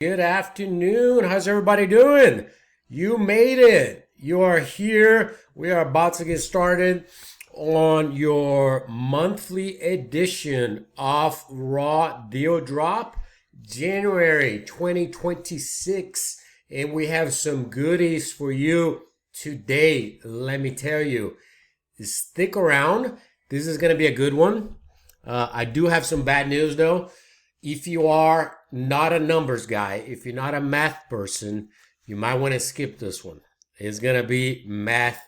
Good afternoon. How's everybody doing? You made it. You are here. We are about to get started on your monthly edition of Raw Deal Drop, January 2026. And we have some goodies for you today. Let me tell you, stick around. This is going to be a good one. I do have some bad news though. If you are not a numbers guy, if you're not a math person, you might want to skip this one. It's going to be math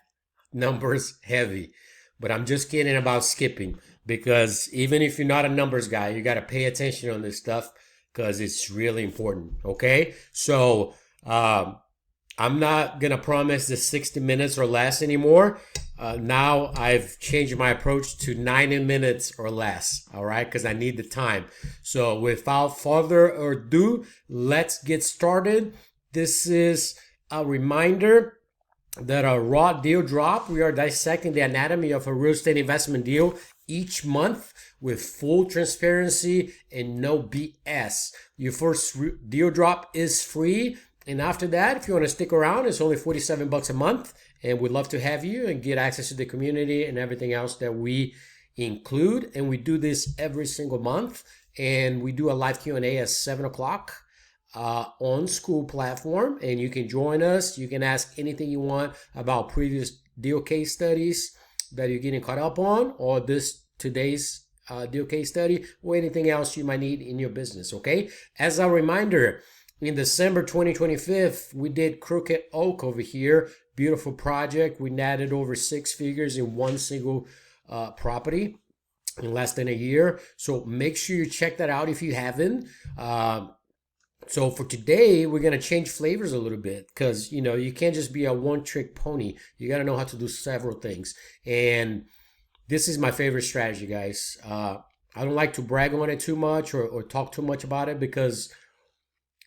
numbers heavy. But I'm just kidding about skipping because even if you're not a numbers guy, you got to pay attention on this stuff because it's really important. Okay. So, I'm not going to promise the 60 minutes or less anymore. Now I've changed my approach to 90 minutes or less, all right, because I need the time. So without further ado, let's get started. This is a reminder that a raw deal drop, we are dissecting the anatomy of a real estate investment deal each month with full transparency and no BS. Your first deal drop is free. And after that, if you want to stick around, it's only 47 bucks a month. And we'd love to have you and get access to the community and everything else that we include. And we do this every single month. And we do a live Q&A at 7 o'clock on School platform. And you can join us. You can ask anything you want about previous deal case studies that you're getting caught up on, or today's deal case study, or anything else you might need in your business. Okay. As a reminder, in December 2025, we did Crooked Oak over here. Beautiful project. We netted over 6 figures in one single property in less than a year. So make sure you check that out if you haven't. So for today, we're going to change flavors a little bit because, you can't just be a one-trick pony. You got to know how to do several things. And this is my favorite strategy, guys. I don't like to brag on it too much or talk too much about it because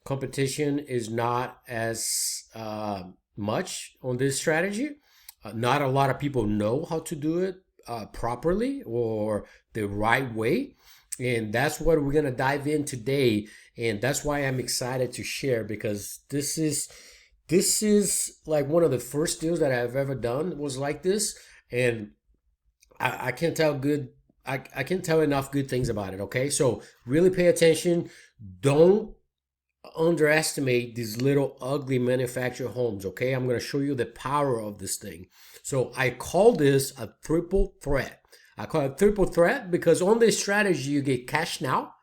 competition is not as much on this strategy. Not a lot of people know how to do it properly or the right way. And that's what we're going to dive in today. And that's why I'm excited to share, because this is like one of the first deals that I've ever done was like this. And I can't tell I can't tell enough good things about it. Okay. So really pay attention. Don't underestimate these little ugly manufactured homes. Okay, I'm going to show you the power of this thing. So I call this a triple threat. I call it triple threat because on this strategy you get cash now,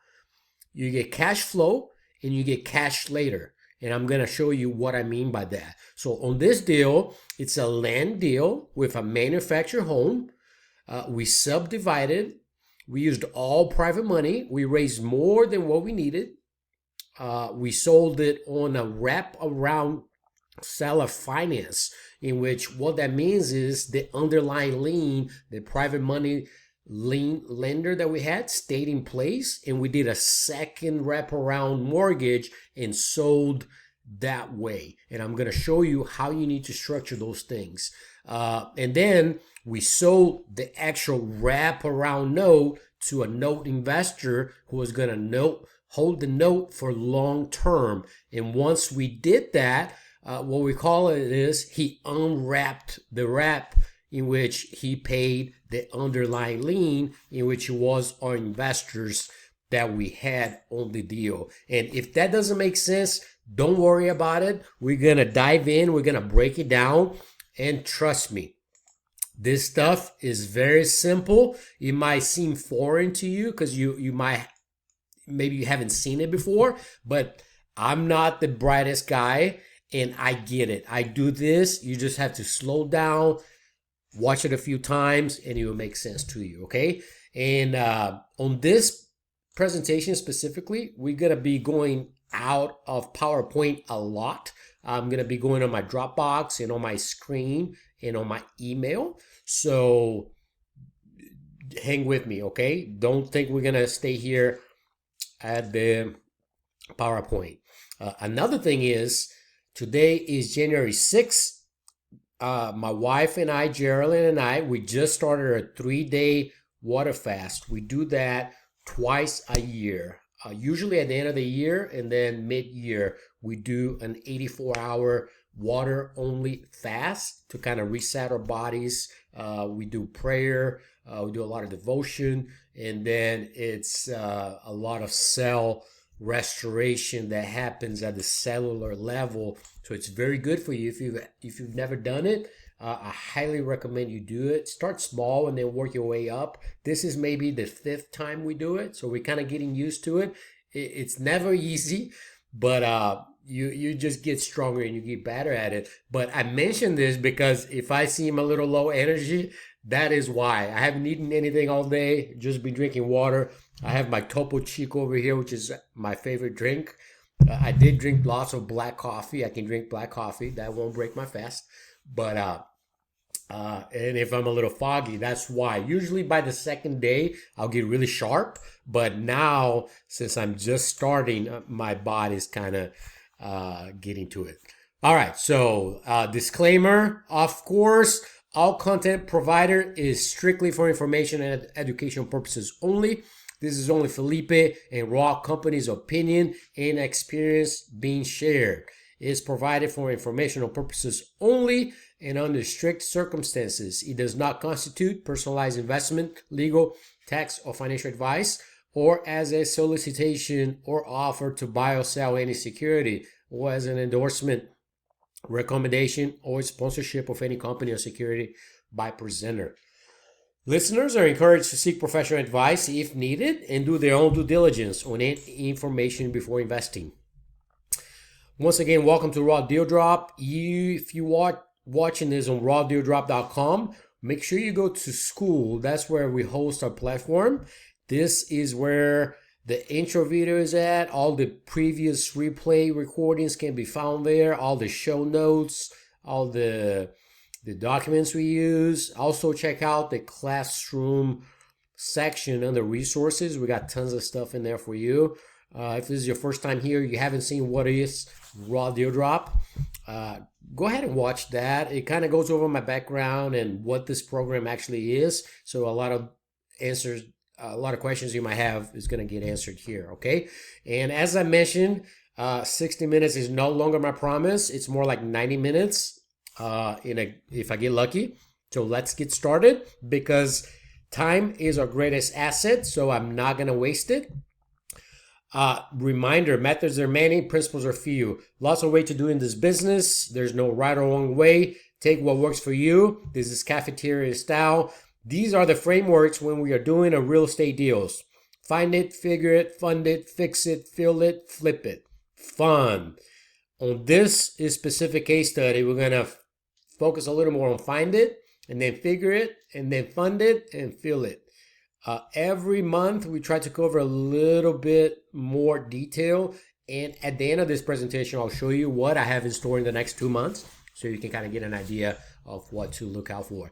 you get cash flow, and you get cash later. And I'm going to show you what I mean by that. So on this deal, it's a land deal with a manufactured home. We subdivided. We used all private money. We raised more than what we needed. We sold it on a wrap around seller finance, in which what that means is the underlying lien, the private money lien lender that we had stayed in place, and we did a second wraparound mortgage and sold that way. And I'm going to show you how you need to structure those things. And then we sold the actual wraparound note to a note investor who was going to hold the note for long term. And once we did that, what we call it is he unwrapped the wrap, in which he paid the underlying lien, in which it was our investors that we had on the deal. And if that doesn't make sense, don't worry about it. We're going to dive in. We're going to break it down. And trust me, this stuff is very simple. It might seem foreign to you because maybe you haven't seen it before, but I'm not the brightest guy, and I get it. I do this. You just have to slow down, watch it a few times, and it will make sense to you, okay? And on this presentation specifically, we're going to be going out of PowerPoint a lot. I'm going to be going on my Dropbox and on my screen and on my email. So hang with me, okay? Don't think we're going to stay here at the PowerPoint. Another thing is, today is January 6th. My wife and I, Geraldine and I, we just started a 3-day water fast. We do that twice a year. usually at the end of the year, and then mid-year we do an 84-hour water only fast to kind of reset our bodies. We do prayer, we do a lot of devotion, and then it's a lot of cell restoration that happens at the cellular level. So it's very good for you if you've never done it. I highly recommend you do it. Start small and then work your way up. This is maybe the 5th time we do it, so we're kind of getting used to it. It's never easy, but you just get stronger and you get better at it. But I mention this because if I seem a little low energy, that is why. I haven't eaten anything all day, just been drinking water. I have my Topo Chico over here, which is my favorite drink. I did drink lots of black coffee. I can drink black coffee. That won't break my fast. But and if I'm a little foggy, that's why. Usually by the 2nd day, I'll get really sharp. But now, since I'm just starting, my body's kind of getting to it. All right, so disclaimer, of course, all content provided is strictly for information and education purposes only. This is only Felipe and Raw Company's opinion and experience being shared. It is provided for informational purposes only and under strict circumstances. It does not constitute personalized investment, legal, tax, or financial advice, or as a solicitation or offer to buy or sell any security, or as an endorsement, recommendation, or sponsorship of any company or security by presenter. Listeners are encouraged to seek professional advice if needed and do their own due diligence on any information before investing. Once again, welcome to Raw Deal Drop. If you are watching this on rawdealdrop.com, make sure you go to school. That's where we host our platform. This is where the intro video is at. All the previous replay recordings can be found there. All the show notes, all the documents we use. Also check out the classroom section under resources. We got tons of stuff in there for you. If this is your first time here, you haven't seen what is Raw Deal Drop, go ahead and watch that. It kind of goes over my background and what this program actually is. So a lot of questions you might have is going to get answered here, okay? And as I mentioned, 60 minutes is no longer my promise. It's more like 90 minutes if I get lucky. So let's get started because time is our greatest asset, so I'm not going to waste it. Reminder, methods are many, principles are few. Lots of ways to do in this business. There's no right or wrong way. Take what works for you. This is cafeteria style. These are the frameworks when we are doing a real estate deals. Find it, figure it, fund it, fix it, fill it, flip it. Fun. On this specific case study, we're going to focus a little more on find it, and then figure it, and then fund it, and fill it. Every month, we try to cover a little bit more detail. And at the end of this presentation, I'll show you what I have in store in the next 2 months so you can kind of get an idea of what to look out for.